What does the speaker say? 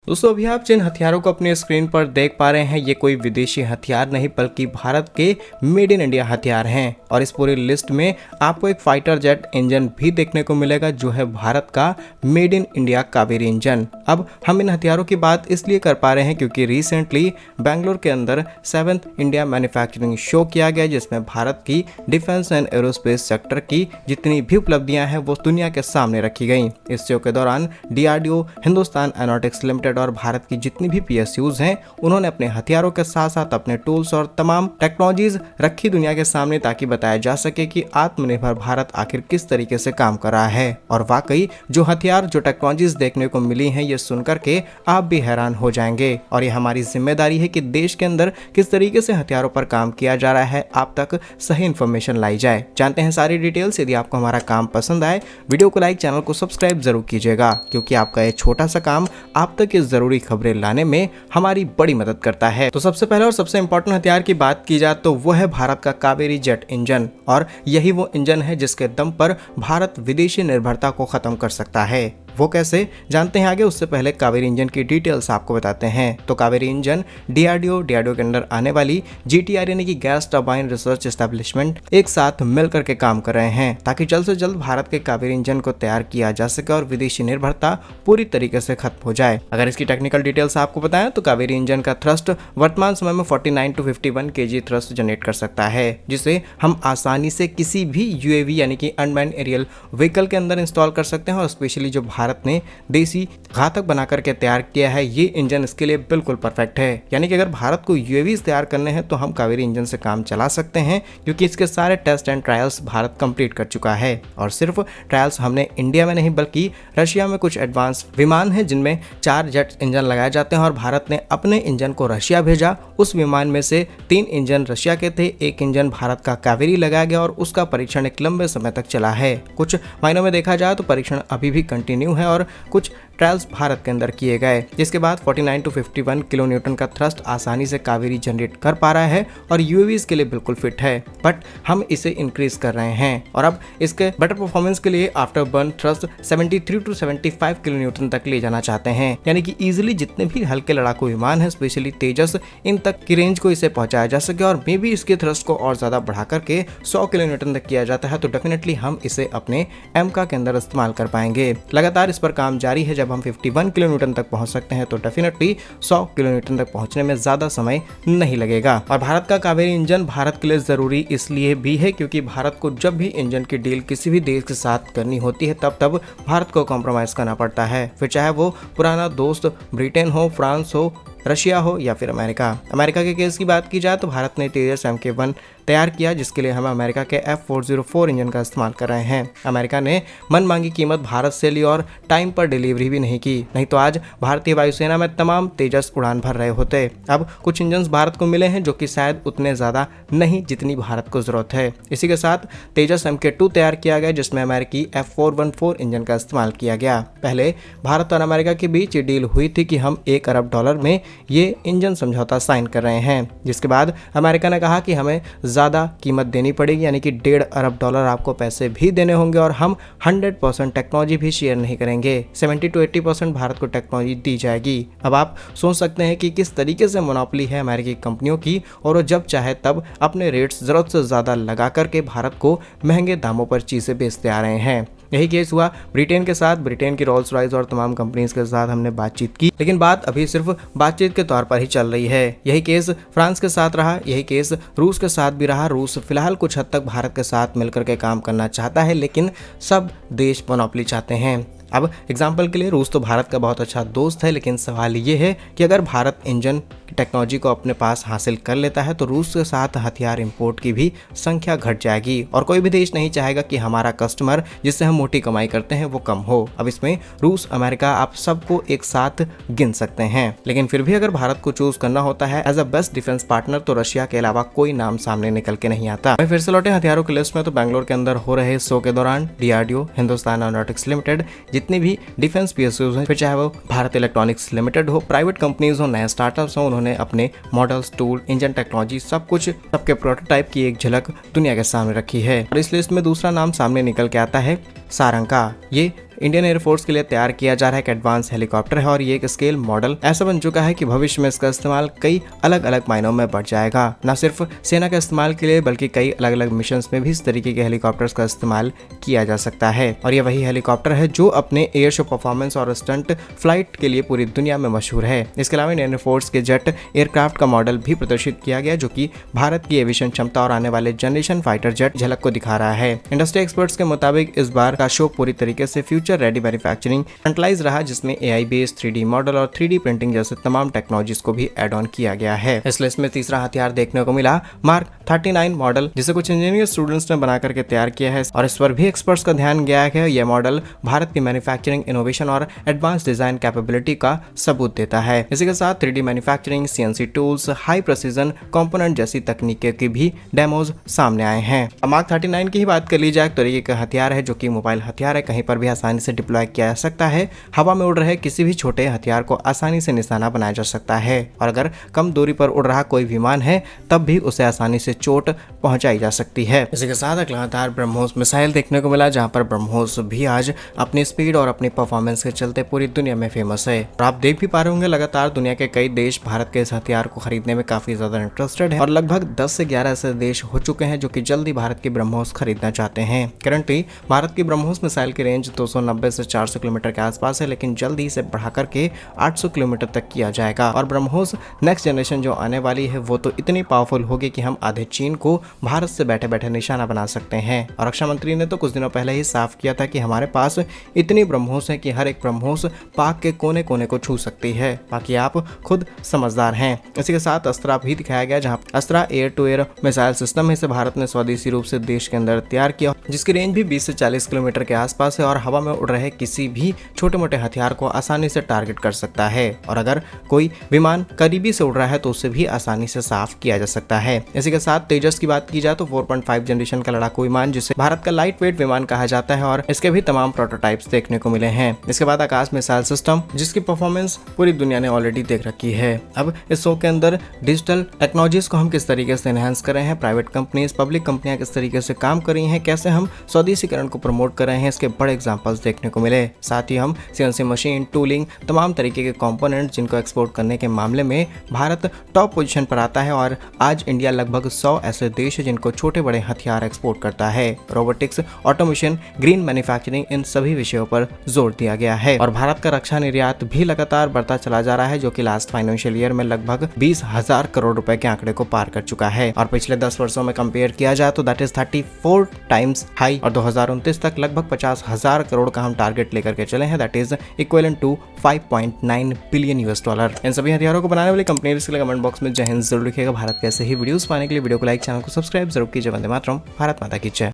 दोस्तों अभी आप जिन हथियारों को अपने स्क्रीन पर देख पा रहे हैं ये कोई विदेशी हथियार नहीं बल्कि भारत के मेड इन इंडिया हथियार हैं। और इस पूरी लिस्ट में आपको एक फाइटर जेट इंजन भी देखने को मिलेगा जो है भारत का made in India Kaveri engine. अब हम इन हथियारों की बात इसलिए कर पा रहे हैं क्योंकि रिसेंटली बेंगलोर के अंदर 7th इंडिया मैन्युफैक्चरिंग शो किया गया जिसमें भारत की डिफेंस एंड एरोस्पेस सेक्टर की जितनी भी उपलब्धियां हैं वो दुनिया के सामने रखी गई। इस शो के दौरान DRDO, हिंदुस्तान एरोनॉटिक्स लिमिटेड और भारत की जितनी भी PSUs हैं उन्होंने अपने हथियारों के साथ साथ अपने टूल्स और तमाम टेक्नोलॉजीज रखी दुनिया के सामने ताकि बताया जा सके कि आत्मनिर्भर भारत आखिर किस तरीके से काम कर रहा है। और वाकई जो हथियार जो टेक्नोलॉजीज देखने को मिली हैं ये सुनकर के आप भी हैरान हो जाएंगे। और ये हमारी जिम्मेदारी है कि देश के अंदर किस तरीके से हथियारों पर काम किया जा रहा है आप तक सही इन्फॉर्मेशन लाई जाए। जानते हैं सारी डिटेल्स। यदि आपको हमारा काम पसंद आए वीडियो को लाइक, चैनल को सब्सक्राइब जरूर कीजिएगा क्योंकि आपका ये छोटा सा काम आप तक ये जरूरी खबरें लाने में हमारी बड़ी मदद करता है। तो सबसे पहले और सबसे इंपॉर्टेंट हथियार की बात की जाए तो वो है भारत का कावेरी जेट इंजन। और यही वो इंजन है जिसके दम पर भारत विदेशी निर्भरता को खत्म कर सकता है। वो कैसे जानते हैं आगे। उससे पहले कावेरी इंजन की डिटेल्स आपको बताते हैं। तो कावेरी इंजन DRDO के अंदर आने वाली GTR यानी कि गैस टरबाइन रिसर्च एस्टेब्लिशमेंट एक साथ मिलकर के काम कर रहे हैं ताकि जल्द से जल्द भारत के कावेरी इंजन को तैयार किया जा सके और विदेशी निर्भरता पूरी तरीके से खत्म हो जाए। अगर इसकी टेक्निकल डिटेल्स आपको बताएं तो कावेरी इंजन का थ्रस्ट वर्तमान समय में 49 to 51 kg थ्रस्ट जनरेट कर सकता है जिसे हम आसानी से किसी भी UAV यानी कि अनमैन्ड एरियल व्हीकल के अंदर इंस्टॉल कर सकते हैं। और स्पेशली जो भारत ने देसी घातक बनाकर के तैयार किया है ये इंजन इसके लिए बिल्कुल परफेक्ट है। यानी कि अगर भारत को UAVs तैयार करने हैं तो हम कावेरी इंजन से काम चला सकते हैं क्योंकि इसके सारे test and trials Bharat complete कर चुका है। और सिर्फ ट्रायल्स हमने इंडिया में नहीं बल्कि रशिया में कुछ एडवांस विमान हैं जिनमें 4 जेट इंजन लगाए जाते हैं और भारत ने अपने इंजन को रशिया भेजा। उस विमान में से 3 इंजन रशिया के थे, 1 इंजन भारत का कावेरी लगाया गया और उसका परीक्षण एक लंबे समय तक चला है। कुछ महीनों में देखा जाए तो परीक्षण अभी भी कंटिन्यू है और कुछ ट्रायल्स भारत के अंदर किए गए जिसके बाद 49 to 51 किलो न्यूटन का थ्रस्ट आसानी से कावेरी जनरेट कर पा रहा है और UAVs के लिए बिल्कुल फिट है। बट हम इसे इंक्रीज कर रहे हैं और अब इसके बेटर परफॉर्मेंस के लिए after burn thrust 73 to 75 kilo Newton तक ले जाना चाहते हैं। यानी कि इजीली जितने भी हल्के लड़ाकू विमान है स्पेशली तेजस इन तक की रेंज को इसे पहुंचाया जा सके। और मे भी इसके थ्रस्ट को और ज्यादा बढ़ा करके 100 किलो न्यूटन तक किया जाता है तो डेफिनेटली हम इसे अपने एमका के अंदर इस्तेमाल कर पाएंगे। लगातार इस पर काम जारी है। जब हम 51 किलो न्यूटन तक पहुंच सकते हैं तो डेफिनेटली 100 किलो न्यूटन तक पहुंचने में ज्यादा समय नहीं लगेगा। और भारत का कावेरी इंजन भारत के लिए जरूरी इसलिए भी है क्योंकि भारत को जब भी इंजन की डील किसी भी देश के साथ करनी होती है तब भारत को कॉम्प्रोमाइज करना पड़ता है। फिर चाहे वो पुराना दोस्त ब्रिटेन हो, फ्रांस हो, रशिया हो या फिर अमेरिका के केस की बात की जाए तो भारत ने तेजस MK1 तैयार किया जिसके लिए हम अमेरिका के F404 इंजन का इस्तेमाल कर रहे हैं। अमेरिका ने मन मांगी कीमत भारत से ली और टाइम पर डिलीवरी भी नहीं की, नहीं तो आज भारतीय वायुसेना में तमाम तेजस उड़ान भर रहे होते। अब कुछ इंजन भारत को मिले हैं जो कि शायद उतने ज्यादा नहीं जितनी भारत को जरूरत है। इसी के साथ तेजस MK2 तैयार किया गया जिसमें अमेरिकी F414 इंजन का इस्तेमाल किया गया। पहले भारत और अमेरिका के बीच ये डील हुई थी कि हम $1 अरब में ये इंजन समझौता साइन कर रहे हैं जिसके बाद अमेरिका ने कहा कि हमें ज्यादा कीमत देनी पड़ेगी यानी कि $1.5 अरब आपको पैसे भी देने होंगे और हम 100% टेक्नोलॉजी भी शेयर नहीं करेंगे। 70 to 80% भारत को टेक्नोलॉजी दी जाएगी। अब आप सोच सकते हैं कि किस तरीके से मोनोपोली है अमेरिकी कंपनियों की और वो जब चाहे तब अपने रेट्स जरूरत से ज्यादा लगा करके भारत को महंगे दामों पर चीजें बेचते आ रहे हैं। यही केस हुआ ब्रिटेन के साथ। ब्रिटेन की रोल्स रॉयस और तमाम कंपनीज के साथ हमने बातचीत की लेकिन बात अभी सिर्फ बातचीत के तौर पर ही चल रही है। यही केस फ्रांस के साथ रहा, यही केस रूस के साथ भी रहा। रूस फिलहाल कुछ हद तक भारत के साथ मिलकर के काम करना चाहता है लेकिन सब देश मोनोपोली चाहते हैं। अब एग्जाम्पल के लिए रूस तो भारत का बहुत अच्छा दोस्त है लेकिन सवाल ये है कि अगर भारत इंजन की टेक्नोलॉजी को अपने पास हासिल कर लेता है तो रूस के साथ हथियार इंपोर्ट की भी संख्या घट जाएगी और कोई भी देश नहीं चाहेगा कि हमारा कस्टमर जिससे हम मोटी कमाई करते हैं वो कम हो। अब इसमें रूस, अमेरिका आप सबको एक साथ गिन सकते हैं लेकिन फिर भी अगर भारत को चूज करना होता है as a best defence partner तो रशिया के अलावा कोई नाम सामने निकल के नहीं आता। फिर से लौटे हथियारों की लिस्ट में तो बेंगलोर के अंदर हो रहे शो के दौरान DRDO, हिंदुस्तान एरोनॉटिक्स लिमिटेड जितने भी डिफेंस PSUs हैं, फिर चाहे वो भारत इलेक्ट्रॉनिक्स लिमिटेड हो, प्राइवेट कंपनीज हो, नए स्टार्टअप्स हो, उन्होंने अपने मॉडल्स, टूल, इंजन टेक्नोलॉजी सब कुछ सबके प्रोटोटाइप की एक झलक दुनिया के सामने रखी है। और इस लिस्ट में दूसरा नाम सामने निकल के आता है सारंग का। ये इंडियन एयरफोर्स के लिए तैयार किया जा रहा है एक एडवांस हेलीकॉप्टर है और ये एक स्केल मॉडल ऐसा बन चुका है कि भविष्य में इसका इस्तेमाल कई अलग अलग मायनों में बढ़ जाएगा। न सिर्फ सेना के इस्तेमाल के लिए बल्कि कई अलग अलग मिशन में भी इस तरीके के हेलीकॉप्टर्स का इस्तेमाल किया जा सकता है। और ये वही हेलीकॉप्टर है जो अपने एयर शो परफॉर्मेंस और स्टंट फ्लाइट के लिए पूरी दुनिया में मशहूर है। इसके अलावा इंडियन एयरफोर्स के जेट एयरक्राफ्ट का मॉडल भी प्रदर्शित किया गया जो कि भारत की एविएशन क्षमता और आने वाले जनरेशन फाइटर जेट झलक को दिखा रहा है। इंडस्ट्री एक्सपर्ट्स के मुताबिक इस बार का शो पूरी तरीके से फ्यूचर रेडी मैन्युफैक्चरिंग फ्रंटलाइज रहा, जिसमें AI बेस्ड 3D मॉडल और 3D प्रिंटिंग जैसे तमाम टेक्नोलॉजीज को भी एड ऑन किया गया है। इस लिस्ट में तीसरा हथियार देखने को मिला मार्क 39 मॉडल, जिसे कुछ इंजीनियर स्टूडेंट्स ने बना करके तैयार किया है और इस पर भी एक्सपर्ट्स का ध्यान गया है। यह मॉडल भारत की मैन्युफैक्चरिंग इनोवेशन और एडवांस डिजाइन कैपेबिलिटी का सबूत देता है। इसी के साथ 3D manufacturing, CNC tools, high precision component जैसी तकनीकें की भी डेमोज सामने आए हैं। मार्क 39 की ही बात कर ली जाए तो तरीके का हथियार है जो कि मोबाइल हथियार है, कहीं पर भी आसानी से डिप्लॉय किया जा सकता है। हवा में उड़ रहे किसी भी छोटे हथियार को आसानी से निशाना बनाया जा सकता है और अगर कम दूरी पर उड़ रहा कोई विमान है तब भी उसे आसानी से चोट पहुंचाई जा सकती है। इसी के साथ अगला हथियार ब्रह्मोस मिसाइल देखने को मिला, जहां पर ब्रह्मोस भी आज अपनी स्पीड और अपनी परफॉर्मेंस के चलते पूरी दुनिया में फेमस है। और आप देख भी पा रहे होंगे लगातार दुनिया के कई देश भारत के इस हथियार को खरीदने में काफी ज्यादा इंटरेस्टेड है और लगभग 10 से 11 ऐसे देश हो चुके हैं जो कि जल्दी भारत की ब्रह्मोस खरीदना चाहते हैं। करंटली भारत की ब्रह्मोस मिसाइल की रेंज 290 से 400 किलोमीटर के आसपास है, लेकिन जल्दी इसे बढ़ाकर के 800 किलोमीटर तक किया जाएगा। और ब्रह्मोस नेक्स्ट जनरेशन जो आने वाली है वो तो इतनी पावरफुल होगी कि हम आधे चीन को भारत से बैठे बैठे निशाना बना सकते हैं। और रक्षा मंत्री ने तो कुछ दिनों पहले ही साफ किया था कि हमारे पास इतनी ब्रह्मोस है कि हर एक ब्रह्मोस पाक के कोने कोने को छू सकती है। बाकी आप खुद समझदार हैं। इसी के साथ अस्त्रा भी दिखाया गया, जहां Astra air to air missile system है। इसे भारत ने स्वदेशी रूप से देश के अंदर तैयार किया, जिसकी रेंज भी 20 से 40 किलोमीटर के आसपास है और हवा में उड़ रहे किसी भी छोटे मोटे हथियार को आसानी से टारगेट कर सकता है। और अगर कोई विमान करीबी से उड़ रहा है तो उसे भी आसानी से साफ किया जा सकता है। इसी के साथ तेजस की बात की जाए तो 4.5 जनरेशन का लड़ाकू विमान, जिसे भारत का लाइट वेट विमान कहा जाता है और इसके भी तमाम प्रोटोटाइप्स देखने को मिले हैं। इसके बाद आकाश मिसाइल सिस्टम, जिसकी परफॉर्मेंस पूरी दुनिया ने ऑलरेडी देख रखी है। अब इस शो के अंदर डिजिटल टेक्नोलॉजीज को हम किस तरीके से एनहांस कर रहे हैं, प्राइवेट कंपनीज, पब्लिक कंपनियां किस तरीके से काम कर रही हैं, कैसे हम स्वदेशीकरण को प्रमोट कर रहे हैं, इसके बड़े एग्जांपल्स देखने को मिले। साथ ही हम CNC मशीन, टूलिंग, तमाम तरीके के कंपोनेंट जिनको एक्सपोर्ट करने के मामले में भारत टॉप पोजीशन पर आता है और आज इंडिया लगभग 100 ऐसे देश है जिनको छोटे बड़े हथियार एक्सपोर्ट करता है। रोबोटिक्स, ऑटोमेशन, ग्रीन मैन्युफैक्चरिंग, इन सभी विषयों पर जोर दिया गया है और भारत का रक्षा निर्यात भी लगातार बढ़ता चला जा रहा है, जो कि लास्ट फाइनेंशियल ईयर में लगभग 20,000 करोड़ रुपए के आंकड़े को पार कर चुका है। और पिछले 10 वर्षों में कंपेयर किया जाए तो दैट इज 34 टाइम्स हाई और 2029 तक लगभग 50,000 करोड़ का हम टारगेट लेकर के चले हैं, that is equivalent to $5.9 billion. इन सभी हथियारों को बनाने वाली कंपनी के लिए कमेंट बॉक्स में जय हिंद जरूर लिखिएगा। भारत के ऐसे ही वीडियोस पाने के लिए वीडियो को लाइक, चैनल को सब्सक्राइब जरूर कीजिए। वंदे मातरम, भारत माता की जय।